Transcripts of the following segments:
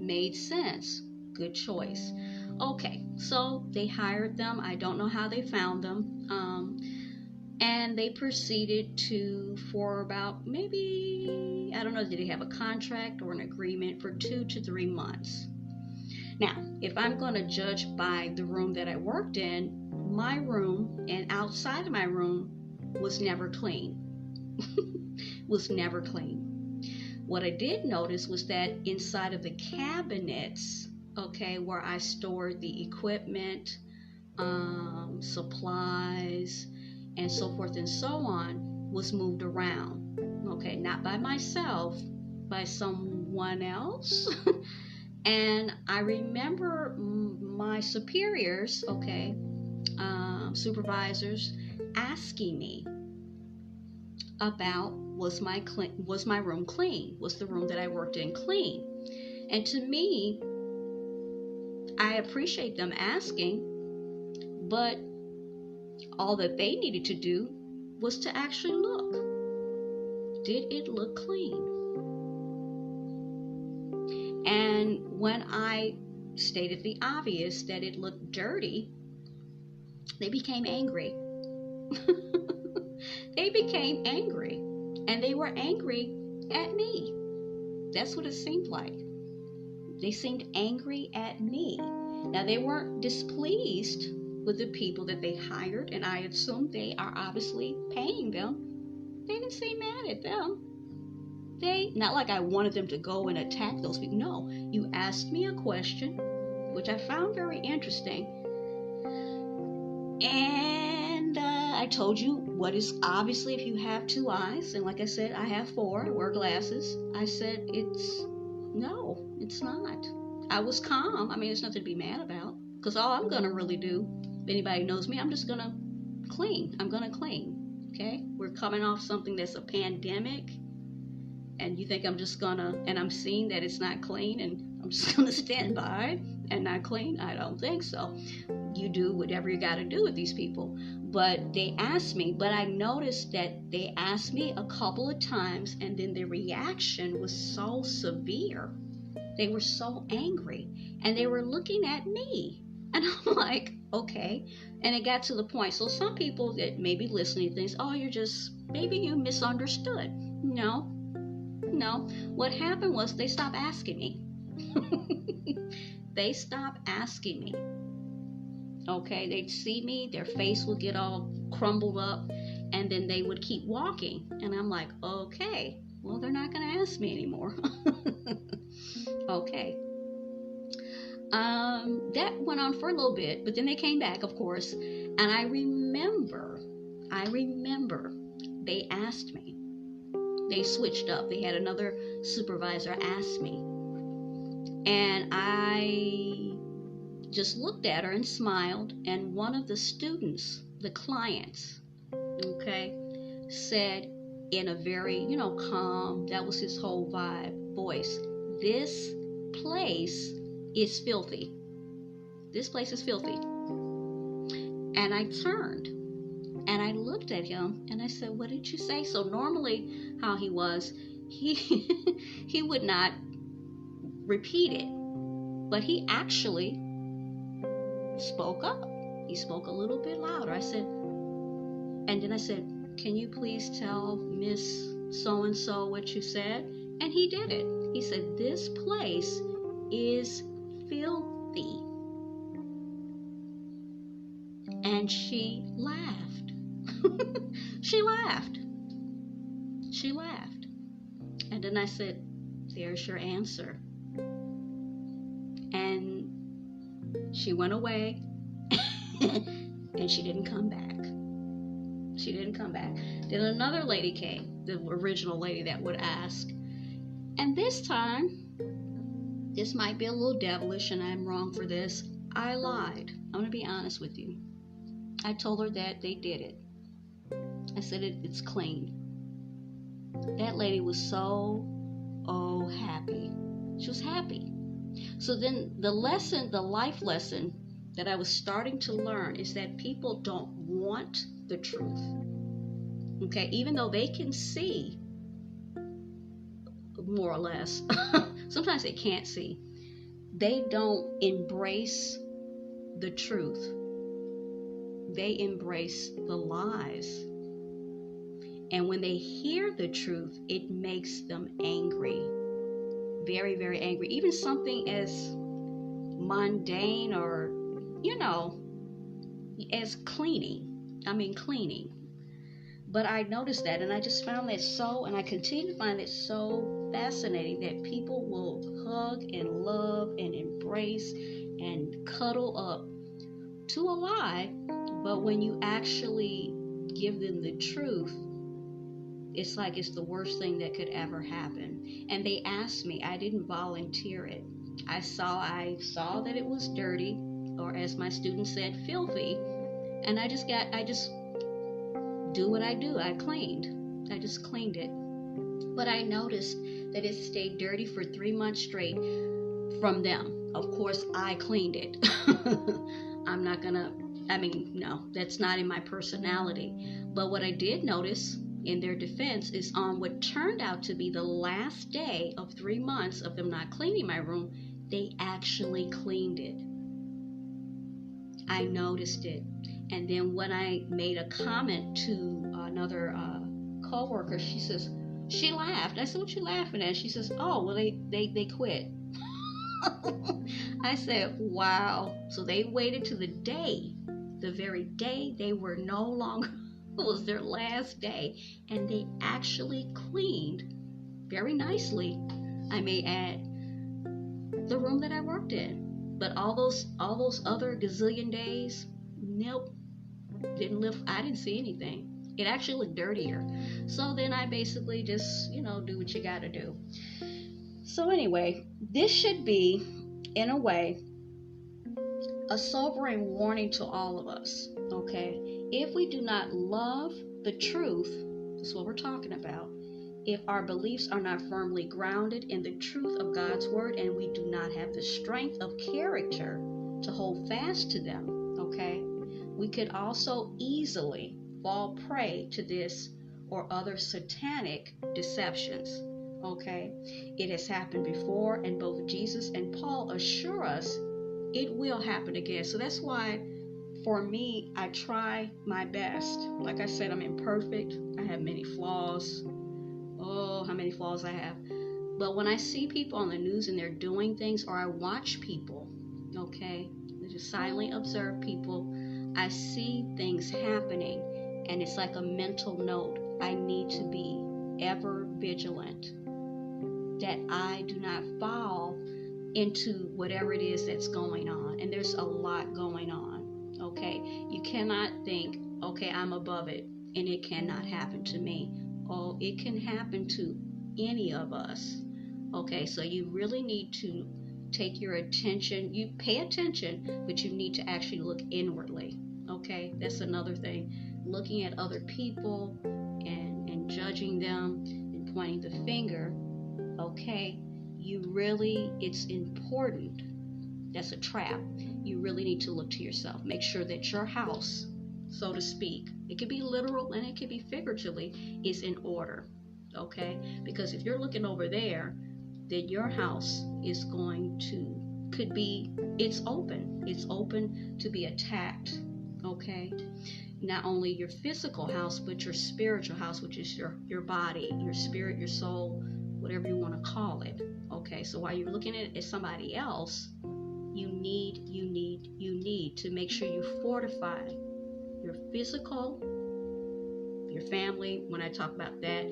made sense. Good choice. Okay, so they hired them. I don't know how they found them. And they proceeded to, for about maybe, I don't know, did they have a contract or an agreement for 2 to 3 months? Now, if I'm going to judge by the room that I worked in, my room and outside of my room was never clean. Was never clean. What I did notice was that inside of the cabinets, okay, where I stored the equipment, supplies, and so forth and so on, was moved around. Okay, not by myself, by someone else. And I remember my superiors, okay, supervisors, asking me about was my room clean? Was the room that I worked in clean? And to me, I appreciate them asking, but all that they needed to do was to actually look. Did it look clean? And when I stated the obvious, that it looked dirty, they became angry. They became angry. And they were angry at me. That's what it seemed like. They seemed angry at me. Now, they weren't displeased with the people that they hired, and I assume they are obviously paying them. They didn't seem mad at them. Not like I wanted them to go and attack those people. No, you asked me a question, which I found very interesting. And I told you what is obviously, if you have 2 eyes, and like I said, I have 4, I wear glasses. I said, no, it's not. I was calm. I mean, there's nothing to be mad about, because all I'm going to really do, if anybody knows me, I'm just going to clean. I'm going to clean. Okay? We're coming off something that's a pandemic, and you think I'm just going to, and I'm seeing that it's not clean, and I'm just going to stand by and not clean? I don't think so. You do whatever you got to do with these people. But they asked me, but I noticed that they asked me a couple of times, and then their reaction was so severe. They were so angry, and they were looking at me. And I'm like, okay. And it got to the point. So some people that may be listening think, oh, maybe you misunderstood. No. What happened was they stopped asking me. They stopped asking me. Okay, they'd see me, their face would get all crumbled up, and then they would keep walking. And I'm like, okay, well, they're not going to ask me anymore. Okay. That went on for a little bit, but then they came back, of course. And I remember they asked me. They switched up. They had another supervisor ask me. And I just looked at her and smiled, and one of the students, the clients, okay, said in a very, calm, that was his whole vibe, voice, this place is filthy. This place is filthy. And I turned and I looked at him and I said, what did you say? So normally how he was, he would not repeat it, but he actually spoke up. He spoke a little bit louder. I said, can you please tell Miss So-and-so what you said? And he did it. He said, this place is filthy. And she laughed. She laughed. And then I said, there's your answer. And she went away and she didn't come back. Then another lady came, the original lady that would ask. And this time, this might be a little devilish and I'm wrong for this. I lied. I'm going to be honest with you. I told her that they did it. I said it's clean. That lady was so happy. She was happy. So then the life lesson that I was starting to learn is that people don't want the truth. Okay, even though they can see, more or less, sometimes they can't see. they don't embrace the truth. They embrace the lies. And when they hear the truth, it makes them angry. Very, very angry. Even something as mundane or, as cleaning. But I noticed that, and I just found that and I continue to find it so fascinating that people will hug and love and embrace and cuddle up to a lie, but when you actually give them the truth, it's like it's the worst thing that could ever happen. And they asked me, I didn't volunteer it. I saw that it was dirty, or as my students said, filthy, and I just do what I do. I just cleaned it. But I noticed that it stayed dirty for 3 months straight from them. Of course, I cleaned it. No, that's not in my personality. But what I did notice in their defense is on what turned out to be the last day of 3 months of them not cleaning my room, they actually cleaned it. I noticed it. And then when I made a comment to another co-worker, she laughed. I said, what you laughing at? She says, oh, well, they quit. I said, wow. So they waited to the very day they were no longer, it was their last day, and they actually cleaned very nicely, I may add, the room that I worked in. But all those other gazillion days, nope, I didn't see anything. It actually looked dirtier. So then I basically just, do what you gotta do. So anyway, this should be, in a way, a sobering warning to all of us, okay? If we do not love the truth, that's what we're talking about, if our beliefs are not firmly grounded in the truth of God's word and we do not have the strength of character to hold fast to them, okay, we could also easily fall prey to this or other satanic deceptions, okay? It has happened before, and both Jesus and Paul assure us it will happen again. So that's why, for me, I try my best. Like I said, I'm imperfect. I have many flaws. Oh, how many flaws I have. But when I see people on the news and they're doing things, or I watch people, okay, I just silently observe people, I see things happening, and it's like a mental note. I need to be ever vigilant that I do not fall into whatever it is that's going on. And there's a lot going on, okay? You cannot think, okay, I'm above it, and it cannot happen to me. Oh, it can happen to any of us, okay? So you really need to take your attention. You pay attention, but you need to actually look inwardly, okay? That's another thing. Looking at other people and judging them and pointing the finger, okay? It's important. That's a trap. You really need to look to yourself. Make sure that your house, so to speak, it could be literal and it could be figuratively, is in order, okay? Because if you're looking over there, then your house is it's open to be attacked, okay? Not only your physical house, but your spiritual house, which is your body, your spirit, your soul, whatever you want to call it, okay? So while you're looking at somebody else, you need to make sure you fortify your physical, your family, when I talk about that,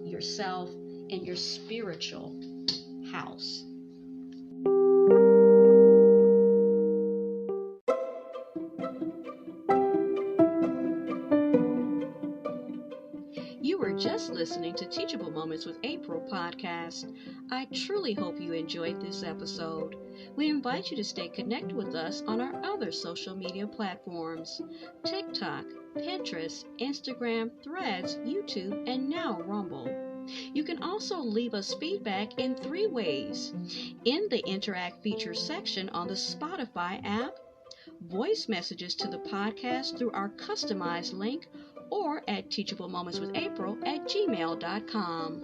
yourself, and your spiritual house. You were just listening to Teachable Moments with April podcast. I truly hope you enjoyed this episode. We invite you to stay connected with us on our other social media platforms: TikTok, Pinterest, Instagram, Threads, YouTube, and now Rumble. You can also leave us feedback in 3 ways: in the Interact feature section on the Spotify app, voice messages to the podcast through our customized link, or at teachablemomentswithapril@gmail.com.